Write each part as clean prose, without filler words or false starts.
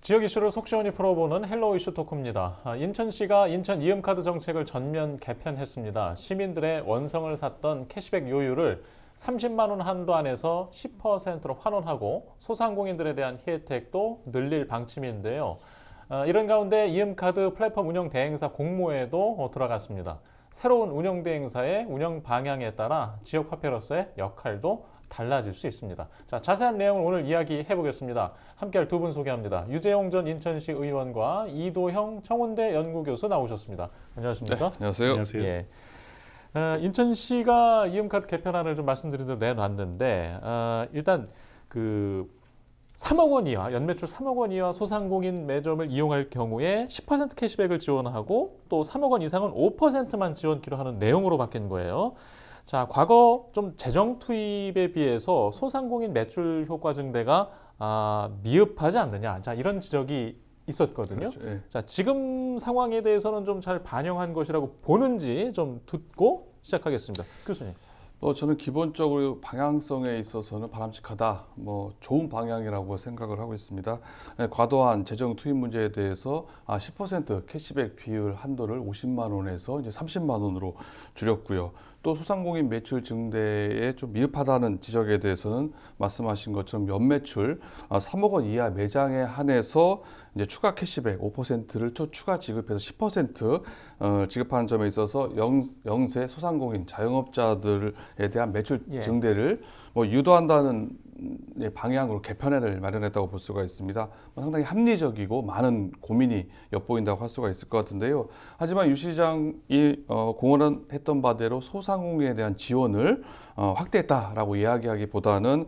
지역 이슈를 속 시원히 풀어보는 헬로우 이슈 토크입니다. 인천시가 인천 이음카드 정책을 전면 개편했습니다. 시민들의 원성을 샀던 캐시백 요율을 30만 원 한도 안에서 10%로 환원하고 소상공인들에 대한 혜택도 늘릴 방침인데요. 이런 가운데 이음카드 플랫폼 운영 대행사 공모에도 들어갔습니다. 새로운 운영 대행사의 운영 방향에 따라 지역 화폐로서의 역할도 달라질 수 있습니다. 자, 자세한 내용을 오늘 이야기해 보겠습니다. 함께할 두 분 소개합니다. 유재용 전 인천시 의원과 이도형 청운대 연구교수 나오셨습니다. 안녕하십니까? 네, 안녕하세요. 안녕하세요. 예. 인천시가 이음카드 개편안을 좀 말씀드린 대로 내놨는데 일단 그 3억 원 이하, 연매출 3억 원 이하 소상공인 매점을 이용할 경우에 10% 캐시백을 지원하고 또 3억 원 이상은 5%만 지원키로 하는 내용으로 바뀐 거예요. 자, 과거 좀 재정 투입에 비해서 소상공인 매출 효과 증대가 미흡하지 않느냐. 자, 이런 지적이 있었거든요. 그렇죠. 예. 자, 지금 상황에 대해서는 좀 잘 반영한 것이라고 보는지 좀 듣고 시작하겠습니다. 교수님. 저는 기본적으로 방향성에 있어서는 바람직하다, 좋은 방향이라고 생각을 하고 있습니다. 과도한 재정 투입 문제에 대해서 10% 캐시백 비율 한도를 50만 원에서 이제 30만 원으로 줄였고요. 또 소상공인 매출 증대에 좀 미흡하다는 지적에 대해서는 말씀하신 것처럼 연매출 3억 원 이하 매장에 한해서 이제 추가 캐시백 5%를 또 추가 지급해서 10% 지급하는 점에 있어서 영세 소상공인 자영업자들에 대한 매출 증대를 유도한다는 방향으로 개편안을 마련했다고 볼 수가 있습니다. 상당히 합리적이고 많은 고민이 엿보인다고 할 수가 있을 것 같은데요. 하지만 유 시장이 공언했던 바대로 소상공인에 대한 지원을 확대했다라고 이야기하기보다는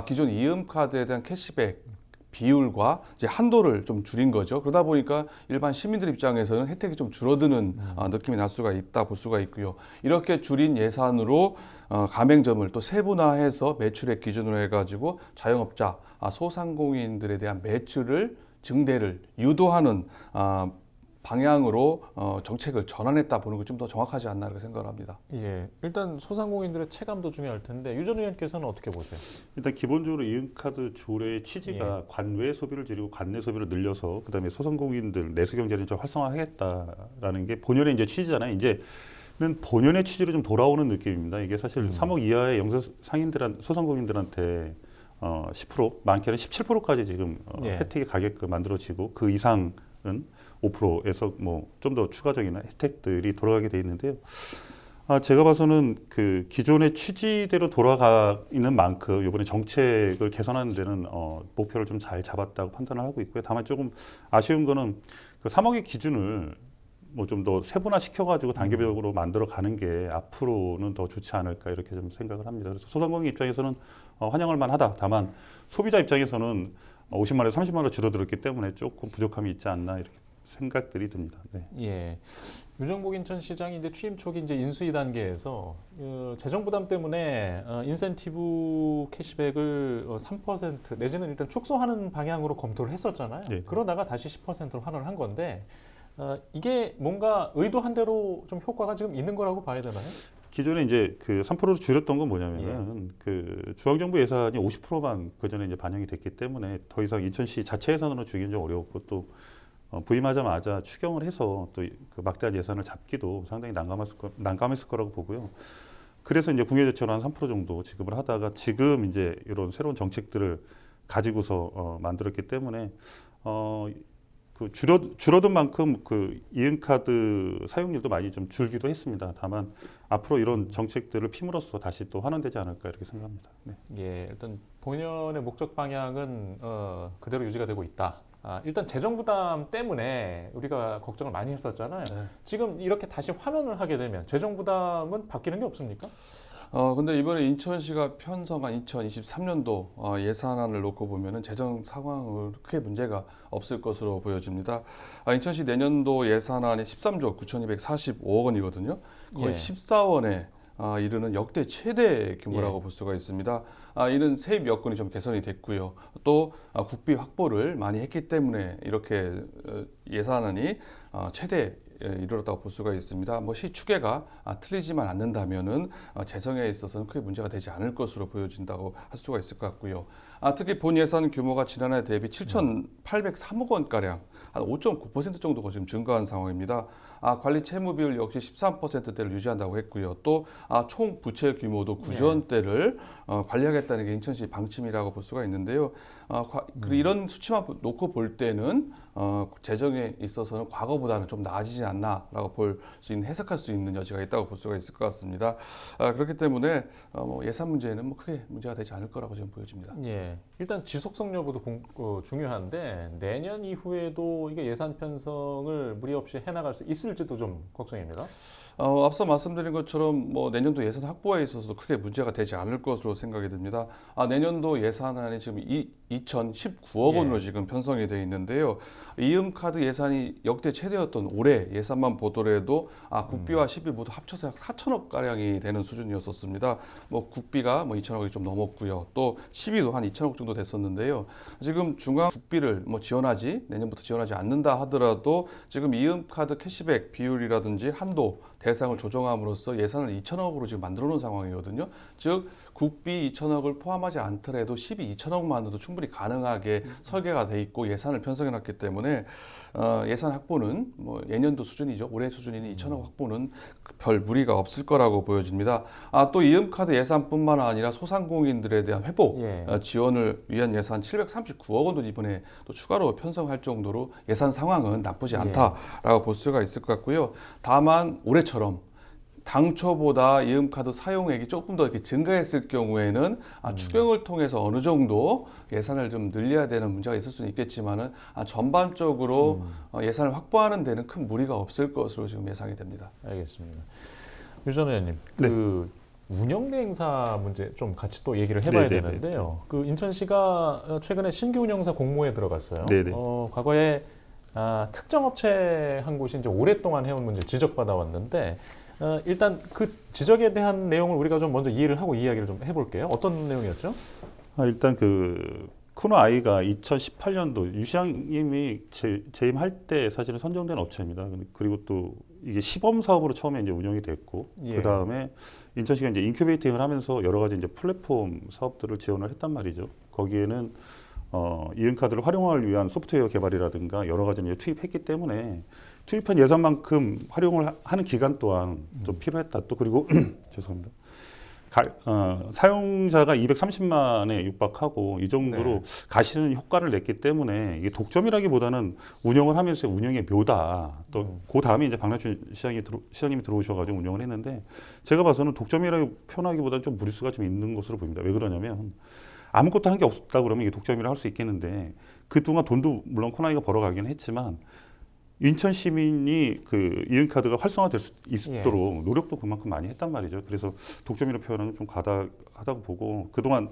기존 이음카드에 대한 캐시백 비율과 이제 한도를 좀 줄인 거죠. 그러다 보니까 일반 시민들 입장에서는 혜택이 좀 줄어드는 느낌이 날 수가 있다 볼 수가 있고요. 이렇게 줄인 예산으로 가맹점을 또 세분화해서 매출액 기준으로 해가지고 자영업자, 소상공인들에 대한 매출을 증대를 유도하는 방향으로 정책을 전환했다 보는 게 좀 더 정확하지 않나 이렇게 생각을 합니다. 예, 일단 소상공인들의 체감도 중요할 텐데 유 전 의원께서는 어떻게 보세요? 일단 기본적으로 이음카드 조례의 취지가 관외 소비를 줄이고 관내 소비를 늘려서 그다음에 소상공인들 내수 경제를 좀 활성화하겠다라는 게 본연의 이제 취지잖아요. 이제는 본연의 취지로 좀 돌아오는 느낌입니다. 이게 사실 3억 이하의 영세 소상공인들한테 10% 많게는 17%까지 지금 혜택이 가게끔 만들어지고 그 이상은 5%에서 좀 더 추가적인 혜택들이 돌아가게 돼 있는데요. 제가 봐서는 그 기존의 취지대로 돌아가 있는 만큼 이번에 정책을 개선하는 데는 목표를 좀 잘 잡았다고 판단을 하고 있고요. 다만 조금 아쉬운 거는 그 3억의 기준을 좀 더 세분화 시켜가지고 단계별로 만들어 가는 게 앞으로는 더 좋지 않을까 이렇게 좀 생각을 합니다. 그래서 소상공인 입장에서는 환영할 만하다. 다만 소비자 입장에서는 50만에서 30만으로 줄어들었기 때문에 조금 부족함이 있지 않나 이렇게 생각들이 듭니다. 네. 예. 유정복 인천시장이 이제 취임 초기 이제 인수위 단계에서 재정 부담 때문에 인센티브 캐시백을 3% 내지는 일단 축소하는 방향으로 검토를 했었잖아요. 네. 그러다가 다시 10%로 환원을 한 건데 이게 뭔가 의도한 대로 좀 효과가 지금 있는 거라고 봐야 되나요? 기존에 이제 그 3%로 줄였던 건 뭐냐면은 그 중앙정부 예산이 50%만 그 전에 이제 반영이 됐기 때문에 더 이상 인천시 자체 예산으로 주기는 좀 어려웠고 또 부임하자마자 추경을 해서 또 그 막대한 예산을 잡기도 상당히 난감했을 거라고 보고요. 그래서 이제 궁예제처럼 한 3% 정도 지급을 하다가 지금 이제 이런 새로운 정책들을 가지고서 만들었기 때문에 그 줄어든 만큼 그 이음카드 사용률도 많이 좀 줄기도 했습니다. 다만 앞으로 이런 정책들을 피므로써 다시 또 환원되지 않을까 이렇게 생각합니다. 네. 예, 일단 본연의 목적 방향은 그대로 유지가 되고 있다. 일단 재정 부담 때문에 우리가 걱정을 많이 했었잖아요. 네. 지금 이렇게 다시 환원을 하게 되면 재정 부담은 바뀌는 게 없습니까? 근데 이번에 인천시가 편성한 2023년도 예산안을 놓고 보면은 재정 상황은 크게 문제가 없을 것으로 보여집니다. 인천시 내년도 예산안이 13조 9,245억 원이거든요. 거의 14원에 이르는 역대 최대 규모라고 볼 수가 있습니다. 이는 세입 여건이 좀 개선이 됐고요. 또 국비 확보를 많이 했기 때문에 이렇게 예산안이 최대 이르렀다고 볼 수가 있습니다. 시 추계가 틀리지만 않는다면은 재정에 있어서는 크게 문제가 되지 않을 것으로 보여진다고 할 수가 있을 것 같고요. 특히 본 예산 규모가 지난해 대비 7,803억 원가량, 한 5.9% 정도가 지금 증가한 상황입니다. 관리 채무 비율 역시 13%대를 유지한다고 했고요. 또 총 부채 규모도 9조 원대를 관리하겠다는 게 인천시 방침이라고 볼 수가 있는데요. 그리고 이런 수치만 놓고 볼 때는 재정에 있어서는 과거보다는 좀 나아지지 않나라고 볼 수 있는, 해석할 수 있는 여지가 있다고 볼 수가 있을 것 같습니다. 그렇기 때문에 예산 문제는 뭐 크게 문제가 되지 않을 거라고 지금 보여집니다. 예, 일단 지속성 여부도 중요한데 내년 이후에도 이게 예산 편성을 무리 없이 해나갈 수 있을지도 좀 걱정입니다. 앞서 말씀드린 것처럼 뭐 내년도 예산 확보에 있어서도 크게 문제가 되지 않을 것으로 생각이 듭니다. 내년도 예산안이 지금 2,019억 원으로 지금 편성이 되어 있는데요. 이음카드 예산이 역대 최대였던 올해 예산만 보더라도 국비와 시비 모두 합쳐서 약 4천억 가량이 되는 수준이었었습니다. 뭐 국비가 뭐 2천억이 좀 넘었고요. 또 시비도 한 2천억 정도 됐었는데요. 지금 중앙 국비를 뭐 내년부터 지원하지 않는다 하더라도 지금 이음카드 캐시백 비율이라든지 한도 대상을 조정함으로써 예산을 2천억으로 지금 만들어 놓은 상황이거든요. 즉 국비 2천억을 포함하지 않더라도 시비 2천억만으로도 충분히 가능하게 설계가 돼 있고 예산을 편성해 놨기 때문에 예산 확보는 뭐 예년도 수준이죠. 올해 수준인 2천억 확보는 별 무리가 없을 거라고 보여집니다. 또 이음카드 예산뿐만 아니라 소상공인들에 대한 회복 지원을 위한 예산 739억 원도 이번에 또 추가로 편성할 정도로 예산 상황은 나쁘지 않다라고 볼 수가 있을 것 같고요. 다만 올해처럼 당초보다 이음카드 사용액이 조금 더 이렇게 증가했을 경우에는 추경을 통해서 어느 정도 예산을 좀 늘려야 되는 문제가 있을 수는 있겠지만은 전반적으로 예산을 확보하는 데는 큰 무리가 없을 것으로 지금 예상이 됩니다. 알겠습니다. 유 전 의원님, 네. 그 운영 대행사 문제 좀 같이 또 얘기를 해봐야 네네네. 되는데요. 그 인천시가 최근에 신규 운영사 공모에 들어갔어요. 네네. 과거에 특정 업체 한 곳이 이제 오랫동안 해온 문제 지적받아 왔는데. 일단 그 지적에 대한 내용을 우리가 좀 먼저 이해를 하고 이야기를 좀 해볼게요. 어떤 내용이었죠? 일단 그 코너아이가 2018년도 유시장님이 재임할 때 사실은 선정된 업체입니다. 그리고 또 이게 시범 사업으로 처음에 이제 운영이 됐고 그 다음에 인천시가 이제 인큐베이팅을 하면서 여러 가지 이제 플랫폼 사업들을 지원을 했단 말이죠. 거기에는 이음카드를 활용을 위한 소프트웨어 개발이라든가 여러 가지 이제 투입했기 때문에 투입한 예산만큼 활용을 하는 기간 또한 좀 필요했다. 또 그리고 죄송합니다. 사용자가 230만에 육박하고 이 정도로 가시는 효과를 냈기 때문에 이게 독점이라기보다는 운영을 하면서 운영의 묘다. 또 그 다음에 이제 박남춘 시장님이 들어오셔가지고 운영을 했는데 제가 봐서는 독점이라고 표현하기보다는 좀 무리수가 좀 있는 것으로 보입니다. 왜 그러냐면 아무것도 한 게 없다 그러면 이게 독점이라 할 수 있겠는데 그동안 돈도 물론 코나이가 벌어가긴 했지만 인천 시민이 그 이음카드가 활성화될 수 있도록 노력도 그만큼 많이 했단 말이죠. 그래서 독점이라고 표현하는 좀 과다하다고 보고 그동안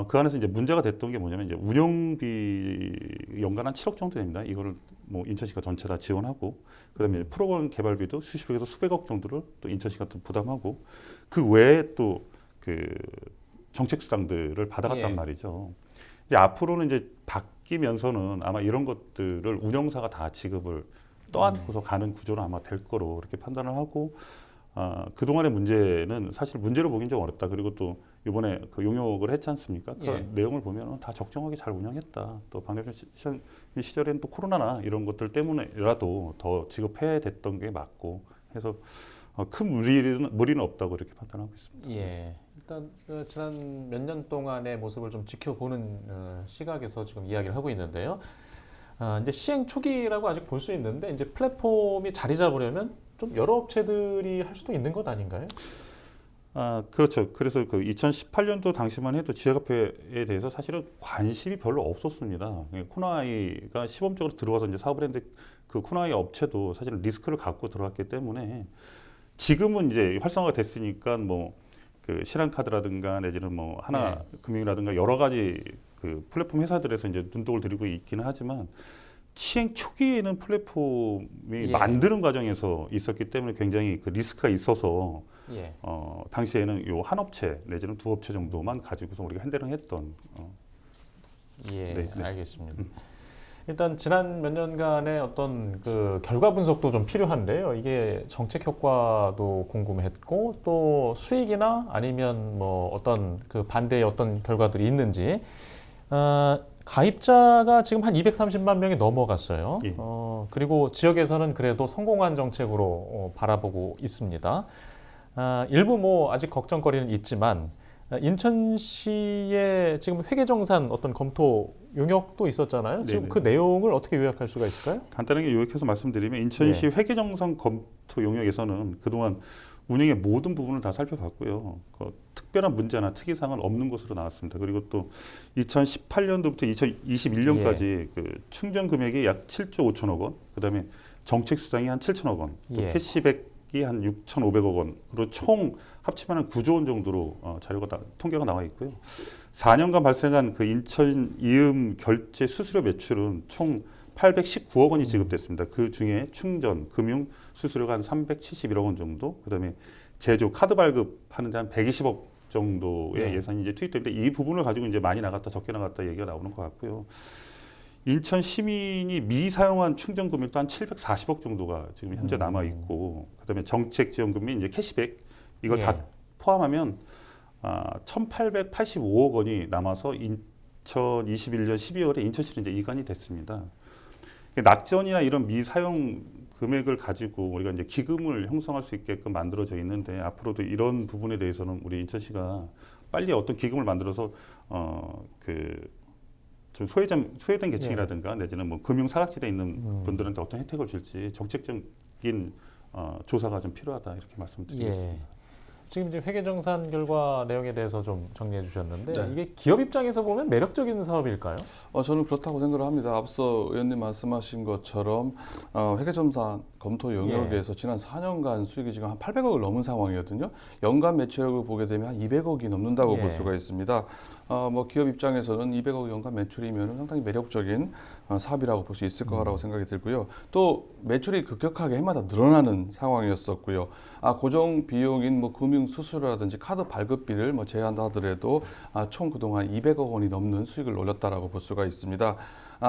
그 안에서 이제 문제가 됐던 게 뭐냐면 이제 운영비 연간 한 7억 정도 됩니다. 이거를 뭐 인천시가 전체 다 지원하고 그다음에 프로그램 개발비도 수십억에서 수백억 정도를 또 인천시가 또 부담하고 그 외에 또 그 정책 수당들을 받아갔단 말이죠. 이제 앞으로는 이제 바뀌면서는 아마 이런 것들을 운영사가 다 지급을 떠안고서 가는 구조로 아마 될 거로 그렇게 판단을 하고 그동안의 문제는 사실 문제로 보긴 좀 어렵다. 그리고 또 이번에 그 용역을 했지 않습니까? 그 내용을 보면 다 적정하게 잘 운영했다. 또 박남춘 시절에는 또 코로나나 이런 것들 때문에라도 더 지급해야 됐던 게 맞고 해서 큰 무리는 없다고 이렇게 판단하고 있습니다. 예. 일단 지난 몇 년 동안의 모습을 좀 지켜보는 시각에서 지금 이야기를 하고 있는데요. 이제 시행 초기라고 아직 볼 수 있는데 이제 플랫폼이 자리 잡으려면 좀 여러 업체들이 할 수도 있는 것 아닌가요? 그렇죠. 그래서 그 2018년도 당시만 해도 지역화폐에 대해서 사실은 관심이 별로 없었습니다. 코나이가 시범적으로 들어와서 이제 사업을 했는데 그 코나이 업체도 사실은 리스크를 갖고 들어왔기 때문에 지금은 이제 활성화가 됐으니까 뭐 그 신한카드라든가 내지는 뭐 하나금융이라든가 여러 가지 그 플랫폼 회사들에서 이제 눈독을 들이고 있기는 하지만 시행 초기에는 플랫폼이 만드는 과정에서 있었기 때문에 굉장히 그 리스크가 있어서 당시에는 요 한 업체 내지는 두 업체 정도만 가지고서 우리가 핸들을 했던. 알겠습니다. 일단 지난 몇 년간의 어떤 그 결과 분석도 좀 필요한데요. 이게 정책 효과도 궁금했고 또 수익이나 아니면 뭐 어떤 그 반대의 어떤 결과들이 있는지 가입자가 지금 한 230만 명이 넘어갔어요. 예. 그리고 지역에서는 그래도 성공한 정책으로 바라보고 있습니다. 일부 뭐 아직 걱정거리는 있지만 인천시의 지금 회계정산 어떤 검토 용역도 있었잖아요. 지금 네네. 그 내용을 어떻게 요약할 수가 있을까요? 간단하게 요약해서 말씀드리면 인천시 회계정산 검토 용역에서는 그동안 운영의 모든 부분을 다 살펴봤고요. 특별한 문제나 특이사항은 없는 것으로 나왔습니다. 그리고 또 2018년도부터 2021년까지 그 충전 금액이 약 7조 5천억 원, 그다음에 정책 수당이 한 7천억 원, 또 예. 캐시백이 한 6,500억 원으로 총 합치면 한 9조 원 정도로 통계가 나와 있고요. 4년간 발생한 그 인천 이음 결제 수수료 매출은 총 819억 원이 지급됐습니다. 그 중에 충전, 금융, 수수료가 한 371억 원 정도, 그다음에 제조, 카드 발급하는데 한 120억 정도의 예산이 이제 투입되는데 이 부분을 가지고 이제 많이 나갔다 적게 나갔다 얘기가 나오는 것 같고요. 인천 시민이 미사용한 충전 금액도 한 740억 정도가 지금 현재 남아 있고, 그다음에 정책 지원금이 이제 캐시백 이걸 다 포함하면 1,885억 원이 남아서 2021년 12월에 인천시는 이제 이관이 됐습니다. 낙전이나 이런 미사용 금액을 가지고 우리가 이제 기금을 형성할 수 있게끔 만들어져 있는데 앞으로도 이런 부분에 대해서는 우리 인천시가 빨리 어떤 기금을 만들어서 좀 소외된 계층이라든가 내지는 뭐 금융 사각지대에 있는 분들한테 어떤 혜택을 줄지 정책적인 조사가 좀 필요하다 이렇게 말씀드리겠습니다. 지금 이제 회계정산 결과 내용에 대해서 좀 정리해 주셨는데 네. 이게 기업 입장에서 보면 매력적인 사업일까요? 저는 그렇다고 생각을 합니다. 앞서 의원님 말씀하신 것처럼 회계정산 검토 영역에서 지난 4년간 수익이 지금 한 800억을 넘은 상황이거든요. 연간 매출액을 보게 되면 한 200억이 넘는다고 볼 수가 있습니다. 뭐 기업 입장에서는 200억 연간 매출이면 상당히 매력적인 사업이라고 볼 수 있을 거라고 생각이 들고요. 또 매출이 급격하게 해마다 늘어나는 상황이었었고요. 고정 비용인 뭐 금융 수수료라든지 카드 발급비를 뭐 제한다 하더라도 총 그동안 200억 원이 넘는 수익을 올렸다라고 볼 수가 있습니다.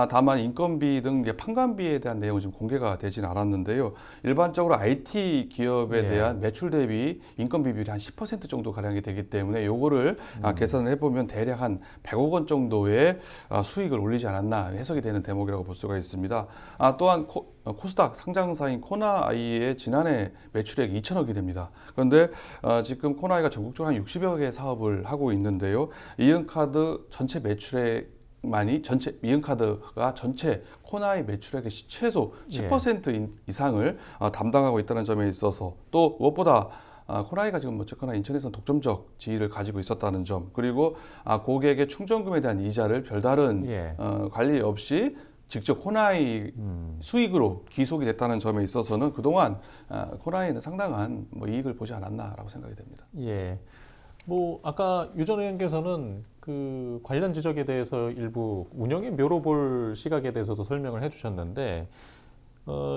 다만 인건비 등 판관비에 대한 내용은 지금 공개가 되진 않았는데요. 일반적으로 IT 기업에 대한 매출 대비 인건비 비율이 한 10% 정도 가량이 되기 때문에 요거를 계산을 해보면 대략 한 100억 원 정도의 수익을 올리지 않았나 해석이 되는 대목이라고 볼 수가 있습니다. 또한 코스닥 상장사인 코나아이의 지난해 매출액 2천억이 됩니다. 그런데 지금 코나아이가 전국적으로 한 60여 개의 사업을 하고 있는데요. 이은카드 전체 매출액 이은카드가 전체 코나이 매출액의 최소 10% 이상을 담당하고 있다는 점에 있어서 또 무엇보다 코나이가 지금 어쨌거나 인천에서는 독점적 지위를 가지고 있었다는 점, 그리고 고객의 충전금에 대한 이자를 별다른 관리 없이 직접 코나이 수익으로 기속이 됐다는 점에 있어서는 그동안 코나이는 상당한 뭐 이익을 보지 않았나라고 생각이 됩니다. 뭐 아까 유 전 의원께서는 그 관련 지적에 대해서 일부 운영의 묘로 볼 시각에 대해서도 설명을 해주셨는데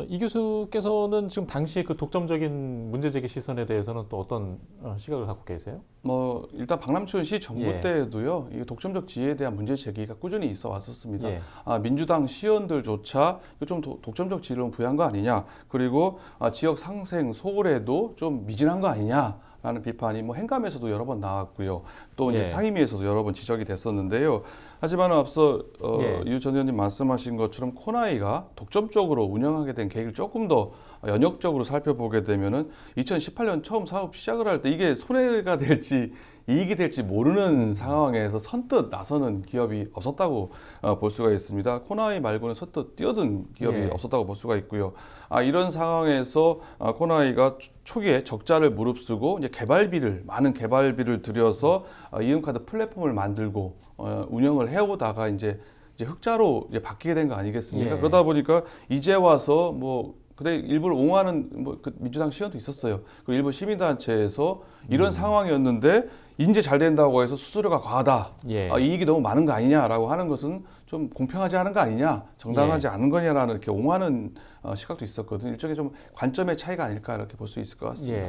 이 교수께서는 지금 당시에 그 독점적인 문제제기 시선에 대해서는 또 어떤 시각을 갖고 계세요? 뭐 일단 박남춘 시 정부 때도요, 이 독점적 지위에 대한 문제 제기가 꾸준히 있어 왔었습니다. 민주당 시의원들조차 좀 독점적 지위를 부여한 거 아니냐, 그리고 지역 상생 소홀에도 좀 미진한 거 아니냐. 라는 비판이 뭐 행감에서도 여러 번 나왔고요. 또 이제 상임위에서도 여러 번 지적이 됐었는데요. 하지만 앞서 유 전 의원님 말씀하신 것처럼 코나이가 독점적으로 운영하게 된 계기를 조금 더 연역적으로 살펴보게 되면은 2018년 처음 사업 시작을 할 때 이게 손해가 될지 이익이 될지 모르는 상황에서 선뜻 나서는 기업이 없었다고 볼 수가 있습니다. 코나이 말고는 선뜻 뛰어든 기업이 없었다고 볼 수가 있고요. 이런 상황에서 코나이가 초기에 적자를 무릅쓰고 이제 많은 개발비를 들여서 이음카드 플랫폼을 만들고 운영을 해오다가 이제 흑자로 바뀌게 된 거 아니겠습니까? 그러다 보니까 이제 와서 근데 일부를 옹호하는 그 민주당 시의원도 있었어요. 그리고 일부 시민단체에서 이런 상황이었는데 이제 잘 된다고 해서 수수료가 과하다, 이익이 너무 많은 거 아니냐라고 하는 것은 좀 공평하지 않은 거 아니냐, 정당하지 않은 거냐라는 이렇게 옹호하는 시각도 있었거든요. 일종의 좀 관점의 차이가 아닐까 이렇게 볼 수 있을 것 같습니다.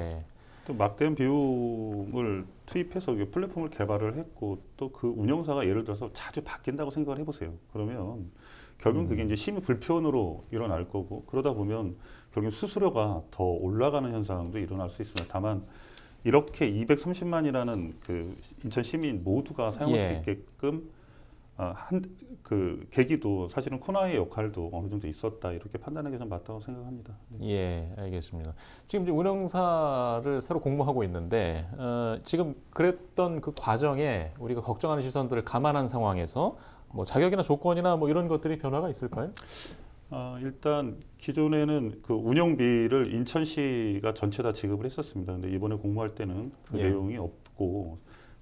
또 막대한 비용을 투입해서 플랫폼을 개발을 했고 또 그 운영사가 예를 들어서 자주 바뀐다고 생각을 해보세요. 그러면 결국은 그게 이제 심의 불편으로 일어날 거고, 그러다 보면 결국 수수료가 더 올라가는 현상도 일어날 수 있습니다. 다만 이렇게 230만이라는 그 인천 시민 모두가 사용할 수 있게끔 그 계기도 사실은 코나의 역할도 어느 정도 있었다 이렇게 판단하기 좀 맞다고 생각합니다. 네. 예, 알겠습니다. 지금 이제 운영사를 새로 공모하고 있는데 지금 그랬던 그 과정에 우리가 걱정하는 시선들을 감안한 상황에서 뭐 자격이나 조건이나 뭐 이런 것들이 변화가 있을까요? 일단 기존에는 그 운영비를 인천시가 전체 다 지급을 했었습니다. 근데 이번에 공모할 때는 그 예. 내용이 없고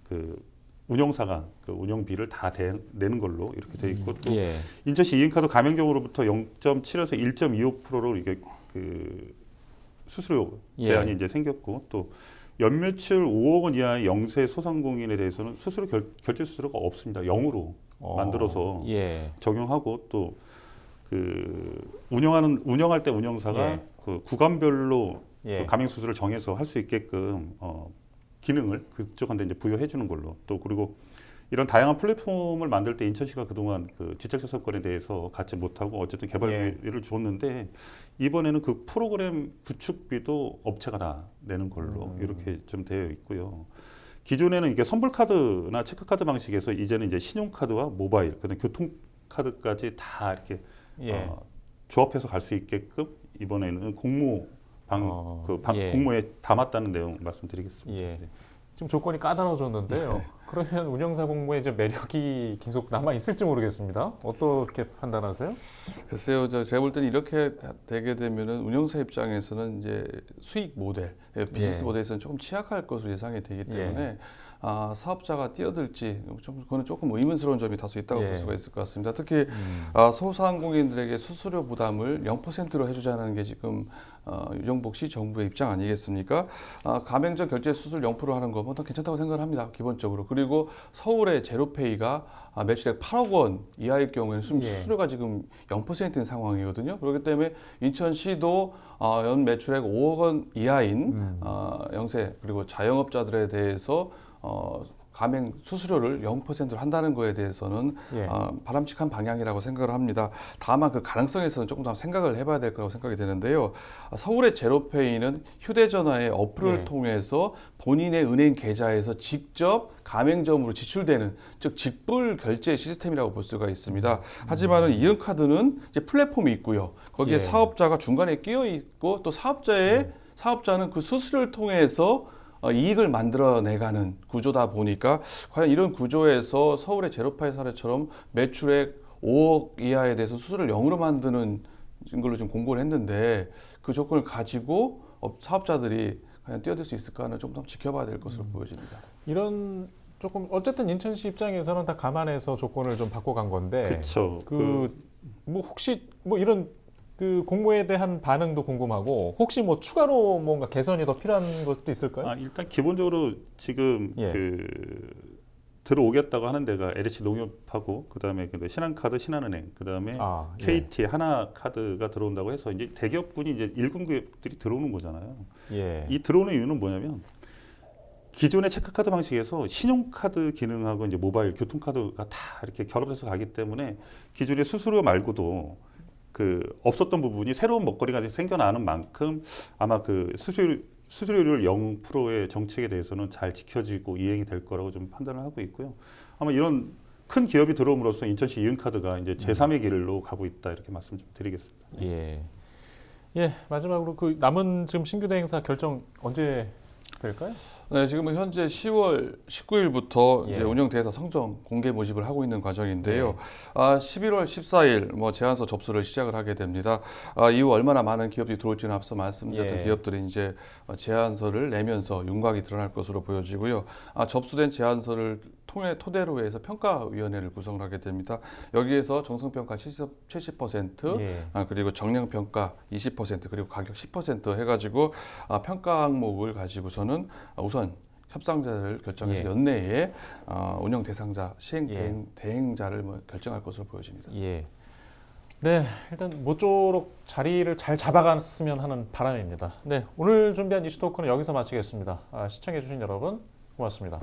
그 운영사가 그 운영비를 다 내는 걸로 이렇게 돼 있고 또 예. 인천시 이인카드 가맹점으로부터 0.7에서 1.25%로 이게 그 수수료 제한이 예. 이제 생겼고 또 연매출 5억 원 이하의 영세 소상공인에 대해서는 수수료 결제 수수료가 없습니다. 0으로 만들어서 예. 적용하고 또 그 운영할 때 운영사가 예. 그 구간별로 예. 그 가맹 수수료를 정해서 할 수 있게끔 기능을 그쪽한테 이제 부여해 주는 걸로 또 그리고 이런 다양한 플랫폼을 만들 때 인천시가 그동안 그 지적재산권에 대해서 갖지 못하고 어쨌든 개발비를 줬는데 이번에는 그 프로그램 구축비도 업체가 다 내는 걸로 이렇게 좀 되어 있고요. 기존에는 이게 선불카드나 체크카드 방식에서 이제는 이제 신용카드와 모바일, 그다음 교통카드까지 다 이렇게 예. 조합해서 갈 수 있게끔 이번에는 공모에 담았다는 내용 말씀드리겠습니다. 예. 네. 지금 조건이 까다로워졌는데요. 그러면 운영사 공모에 좀 매력이 계속 남아 있을지 모르겠습니다. 어떻게 판단하세요? 글쎄요, 제가 볼 때는 이렇게 되게 되면은 운영사 입장에서는 이제 수익 모델, 비즈니스 예. 모델에서는 조금 취약할 것으로 예상이 되기 때문에 사업자가 뛰어들지 그거는 조금 의문스러운 점이 다소 있다고 예. 볼 수가 있을 것 같습니다. 특히 소상공인들에게 수수료 부담을 0%로 해주자는 게 지금 유정복 시 정부의 입장 아니겠습니까? 가맹점 결제 수수료 0% 하는 거면 더 괜찮다고 생각을 합니다. 기본적으로. 그리고 서울의 제로페이가 매출액 8억 원 이하일 경우에는 수수료가 지금 0%인 상황이거든요. 그렇기 때문에 인천시도 연 매출액 5억 원 이하인 영세 그리고 자영업자들에 대해서 가맹 수수료를 0%로 한다는 거에 대해서는 예. 바람직한 방향이라고 생각을 합니다. 다만 그 가능성에서는 조금 더 생각을 해봐야 될 거라고 생각이 되는데요. 서울의 제로페이는 휴대전화의 어플을 예. 통해서 본인의 은행 계좌에서 직접 가맹점으로 지출되는 즉 직불 결제 시스템이라고 볼 수가 있습니다. 하지만은 이은카드는 이제 플랫폼이 있고요. 거기에 예. 사업자가 중간에 끼어 있고 또 사업자는 그 수수료를 통해서 이익을 만들어내가는 구조다 보니까 과연 이런 구조에서 서울의 제로파이 사례처럼 매출액 5억 이하에 대해서 수수료를 0으로 만드는 걸로 좀 공고를 했는데 그 조건을 가지고 사업자들이 과연 뛰어들 수 있을까는 좀 더 지켜봐야 될 것으로 보여집니다. 이런 조금 어쨌든 인천시 입장에서는 다 감안해서 조건을 좀 바꿔간 건데 그렇죠. 뭐 혹시 뭐 이런 그 공모에 대한 반응도 궁금하고 혹시 뭐 추가로 뭔가 개선이 더 필요한 것도 있을까요? 일단 기본적으로 지금 예. 그 들어오겠다고 하는 데가 LH 농협하고 그다음에 신한카드, 신한은행, 그다음에 예. KT, 하나카드가 들어온다고 해서 이제 대기업군이 이제 일군 기업들이 들어오는 거잖아요. 예. 이 들어오는 이유는 뭐냐면 기존의 체크카드 방식에서 신용카드 기능하고 이제 모바일, 교통카드가 다 이렇게 결합해서 가기 때문에 기존의 수수료 말고도 그 없었던 부분이 새로운 먹거리가 생겨나는 만큼 아마 그 수수료율 0%의 정책에 대해서는 잘 지켜지고 이행이 될 거라고 좀 판단을 하고 있고요. 아마 이런 큰 기업이 들어옴으로써 인천시 이은카드가 이제 제3의 길로 가고 있다 이렇게 말씀 좀 드리겠습니다. 예. 예, 마지막으로 그 남은 지금 신규 대행사 결정 언제 될까요? 네, 지금은 현재 10월 19일부터 예. 이제 운영 대사 성정 공개 모집을 하고 있는 과정인데요. 11월 14일 제안서 접수를 시작을 하게 됩니다. 이후 얼마나 많은 기업들이 들어올지는 앞서 말씀드렸던 예. 기업들이 이제 제안서를 내면서 윤곽이 드러날 것으로 보여지고요. 접수된 제안서를 토대로 해서 평가위원회를 구성을 하게 됩니다. 여기에서 정성평가 70%, 예. 그리고 정량평가 20%, 그리고 가격 10% 해가지고 평가 항목을 가지고서는 우선 협상자를 결정해서 예. 연내에 운영 대상자, 시행 예. 대행자를 결정할 것으로 보여집니다. 예. 네, 일단 모쪼록 자리를 잘 잡아갔으면 하는 바람입니다. 네, 오늘 준비한 이슈 토크는 여기서 마치겠습니다. 시청해주신 여러분 고맙습니다.